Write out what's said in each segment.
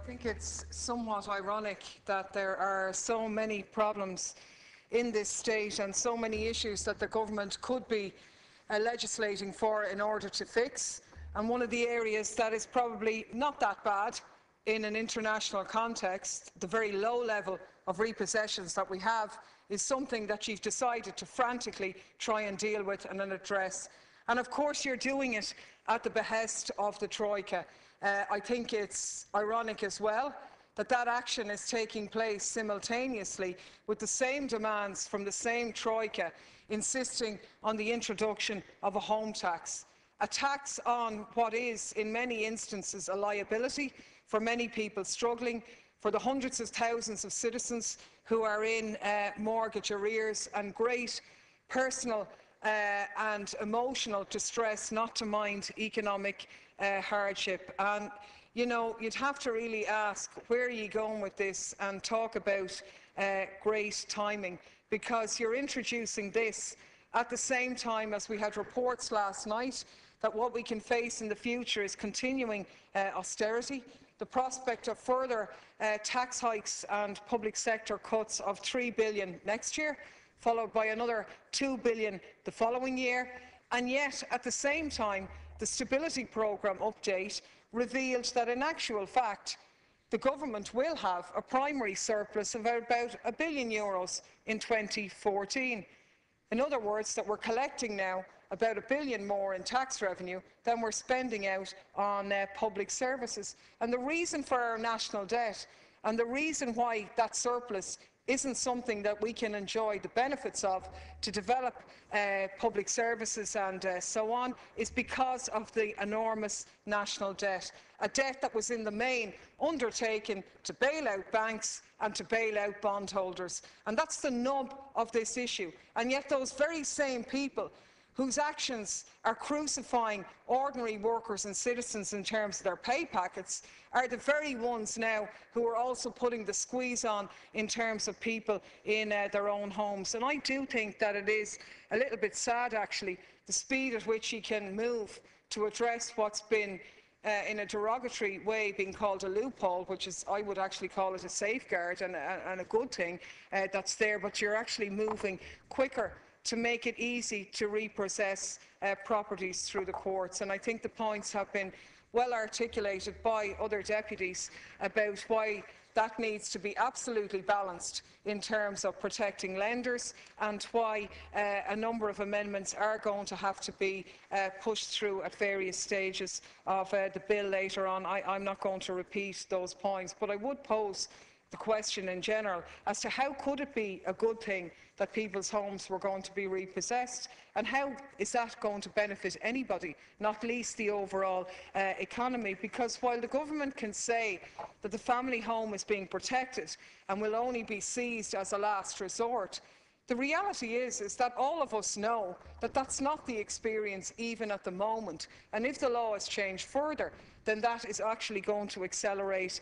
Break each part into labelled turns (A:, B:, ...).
A: think it's somewhat ironic that there are so many problems in this state and so many issues that the government could be legislating for in order to fix. And one of the areas that is probably not that bad in an international context, the very low level of repossessions that we have, is something that you've decided to frantically try and deal with and address. And of course you're doing it at the behest of the Troika. I think it's ironic as well that that action is taking place simultaneously with the same demands from the same Troika insisting on the introduction of a home tax. A tax on what is, in many instances, a liability for many people struggling, for the hundreds of thousands of citizens who are in mortgage arrears and great personal and emotional distress, not to mind economic hardship. And you know, you'd have to really ask, where are you going with this, and talk about great timing, because you're introducing this at the same time as we had reports last night that what we can face in the future is continuing austerity, the prospect of further tax hikes and public sector cuts of $3 billion next year, followed by another $2 billion the following year. And yet, at the same time, the Stability Programme update revealed that in actual fact, the government will have a primary surplus of about €1 billion in 2014. In other words, that we're collecting now about $1 billion more in tax revenue than we're spending out on public services. And the reason for our national debt, and the reason why that surplus isn't something that we can enjoy the benefits of to develop public services and so on, is because of the enormous national debt, a debt that was in the main undertaken to bail out banks and to bail out bondholders. And that's the nub of this issue. And yet those very same people whose actions are crucifying ordinary workers and citizens in terms of their pay packets are the very ones now who are also putting the squeeze on in terms of people in their own homes. And I do think that it is a little bit sad, actually, the speed at which you can move to address what's been in a derogatory way being called a loophole, which is, I would actually call it a safeguard and a good thing that's there, but you're actually moving quicker to make it easy to repossess properties through the courts. And I think the points have been well articulated by other deputies about why that needs to be absolutely balanced in terms of protecting lenders, and why a number of amendments are going to have to be pushed through at various stages of the bill later on. I'm not going to repeat those points, but I would pose the question in general as to how could it be a good thing that people's homes were going to be repossessed, and how is that going to benefit anybody, not least the overall economy? Because while the government can say that the family home is being protected and will only be seized as a last resort, the reality is that all of us know that that's not the experience even at the moment. And if the law is changed further, then that is actually going to accelerate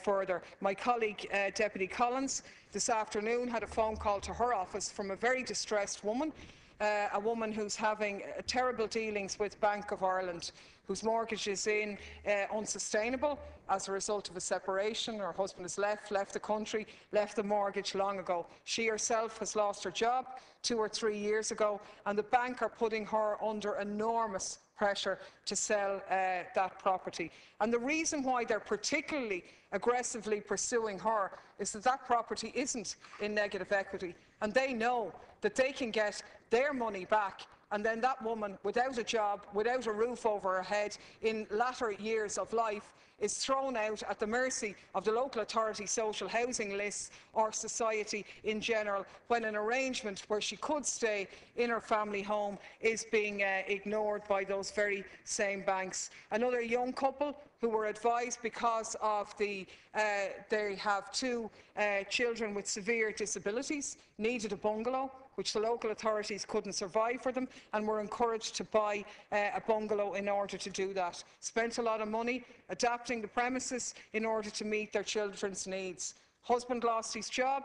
A: further. My colleague, Deputy Collins, this afternoon had a phone call to her office from a very distressed woman, a woman who's having terrible dealings with Bank of Ireland, whose mortgage is unsustainable as a result of a separation. Her husband has left the country, left the mortgage long ago. She herself has lost her job 2 or 3 years ago, and the bank are putting her under enormous pressure to sell that property. And the reason why they're particularly aggressively pursuing her is that that property isn't in negative equity, and they know that they can get their money back, and then that woman, without a job, without a roof over her head, in latter years of life, is thrown out at the mercy of the local authority social housing lists or society in general, when an arrangement where she could stay in her family home is being ignored by those very same banks. Another young couple who were advised, because of they have 2 children with severe disabilities, needed a bungalow, which the local authorities couldn't survive for them, and were encouraged to buy a bungalow in order to do that. Spent a lot of money adapting the premises in order to meet their children's needs. Husband lost his job,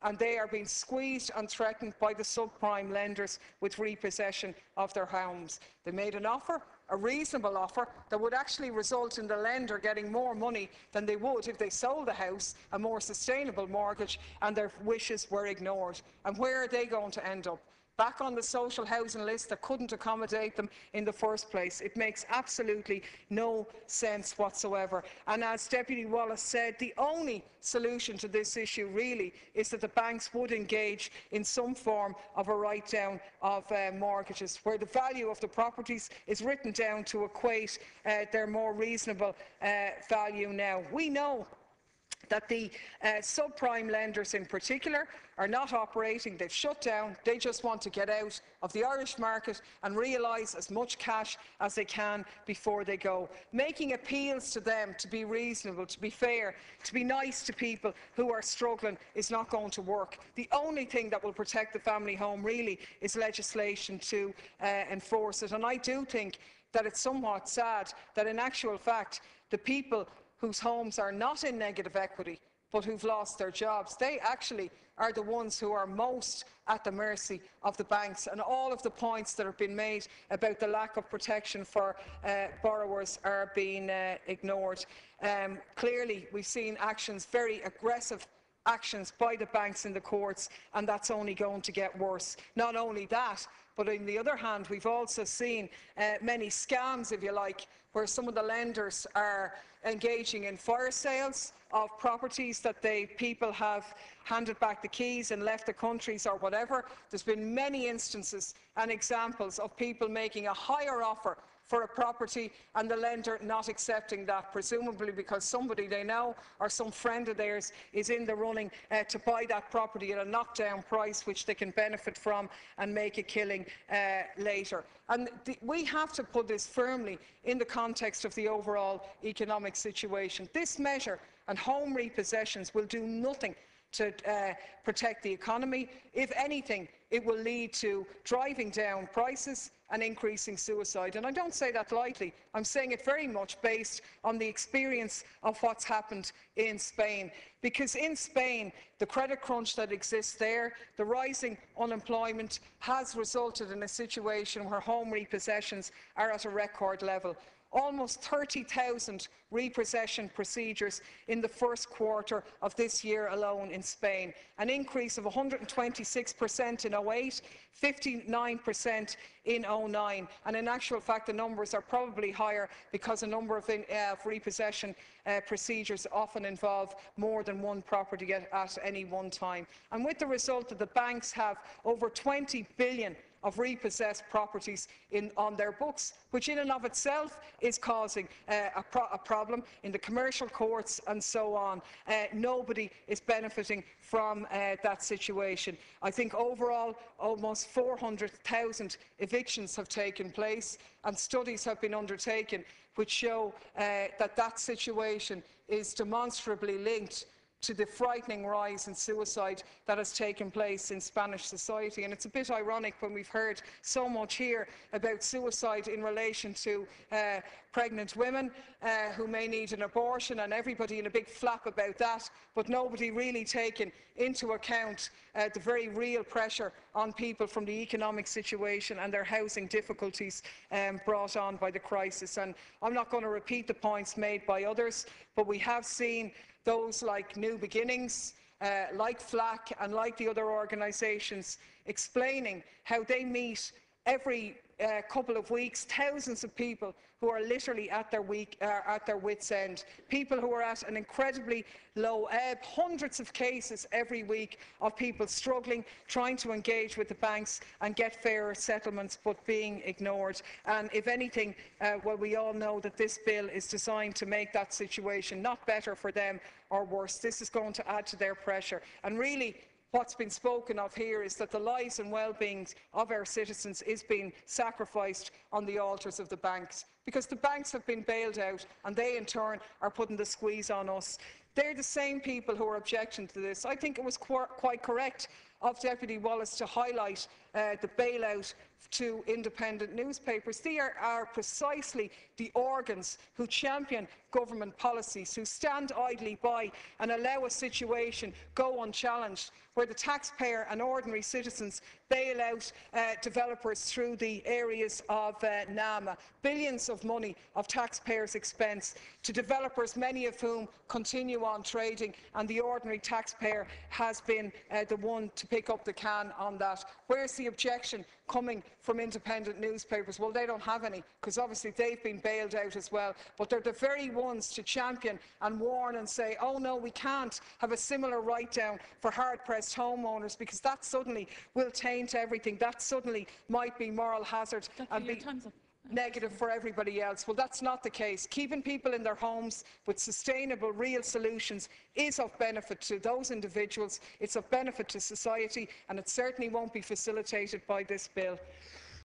A: and they are being squeezed and threatened by the subprime lenders with repossession of their homes. They made an offer a reasonable offer that would actually result in the lender getting more money than they would if they sold the house, a more sustainable mortgage, and their wishes were ignored. And where are they going to end up? Back on the social housing list that couldn't accommodate them in the first place. It makes absolutely no sense whatsoever. And as Deputy Wallace said, the only solution to this issue really is that the banks would engage in some form of a write-down of mortgages, where the value of the properties is written down to equate their more reasonable value now. We know that the subprime lenders in particular are not operating. They've shut down. They just want to get out of the Irish market and realise as much cash as they can before they go. Making appeals to them to be reasonable, to be fair, to be nice to people who are struggling is not going to work. The only thing that will protect the family home really is legislation to enforce it. And I do think that it's somewhat sad that in actual fact the people whose homes are not in negative equity but who've lost their jobs, they actually are the ones who are most at the mercy of the banks. And all of the points that have been made about the lack of protection for borrowers are being ignored. Clearly, we've seen actions, very aggressive actions by the banks in the courts, and that's only going to get worse. Not only that, but on the other hand, we've also seen many scams, if you like, where some of the lenders are engaging in fire sales of properties that people have handed back the keys and left the countries or whatever. There's been many instances and examples of people making a higher offer for a property and the lender not accepting that, presumably because somebody they know or some friend of theirs is in the running to buy that property at a knockdown price which they can benefit from and make a killing later. And we have to put this firmly in the context of the overall economic situation. This measure and home repossessions will do nothing to protect the economy. If anything, it will lead to driving down prices and increasing suicide. And I don't say that lightly. I'm saying it very much based on the experience of what's happened in Spain. Because in Spain, the credit crunch that exists there, the rising unemployment, has resulted in a situation where home repossessions are at a record level. Almost 30,000 repossession procedures in the first quarter of this year alone in Spain, an increase of 126% in 08, 59% in 09, and in actual fact the numbers are probably higher because a number of repossession procedures often involve more than one property at any one time. And with the result that the banks have over 20 billion of repossessed properties on their books, which in and of itself is causing a problem in the commercial courts and so on. Nobody is benefiting from that situation. I think overall almost 400,000 evictions have taken place, and studies have been undertaken which show that situation is demonstrably linked to the frightening rise in suicide that has taken place in Spanish society. And it's a bit ironic when we've heard so much here about suicide in relation to pregnant women who may need an abortion, and everybody in a big flap about that, but nobody really taking into account the very real pressure on people from the economic situation and their housing difficulties brought on by the crisis. And I'm not going to repeat the points made by others, but we have seen those like New Beginnings, like FLAC and like the other organisations explaining how they meet every couple of weeks thousands of people who are literally at their wits' end, people who are at an incredibly low ebb, hundreds of cases every week of people struggling, trying to engage with the banks and get fairer settlements, but being ignored. And if anything, well, we all know that this bill is designed to make that situation not better for them or worse. This is going to add to their pressure. And really, what's been spoken of here is that the lives and well-being of our citizens is being sacrificed on the altars of the banks, because the banks have been bailed out and they in turn are putting the squeeze on us. They're the same people who are objecting to this. I think it was quite correct of Deputy Wallace to highlight the bailout to independent newspapers. They are precisely the organs who champion government policies, who stand idly by and allow a situation go unchallenged, where the taxpayer and ordinary citizens bail out developers through the areas of NAMA. Billions of money of taxpayers' expense to developers, many of whom continue on trading, and the ordinary taxpayer has been the one to pick up the can on that. Where's the objection coming from independent newspapers? Well, they don't have any, because obviously they've been bailed out as well. But they're the very ones to champion and warn and say, oh no, we can't have a similar write-down for hard-pressed homeowners, because that suddenly will taint everything. That suddenly might be moral hazard and be negative for everybody else. Well, that's not the case. Keeping people in their homes with sustainable, real solutions is of benefit to those individuals, it's of benefit to society, and it certainly won't be facilitated by this bill.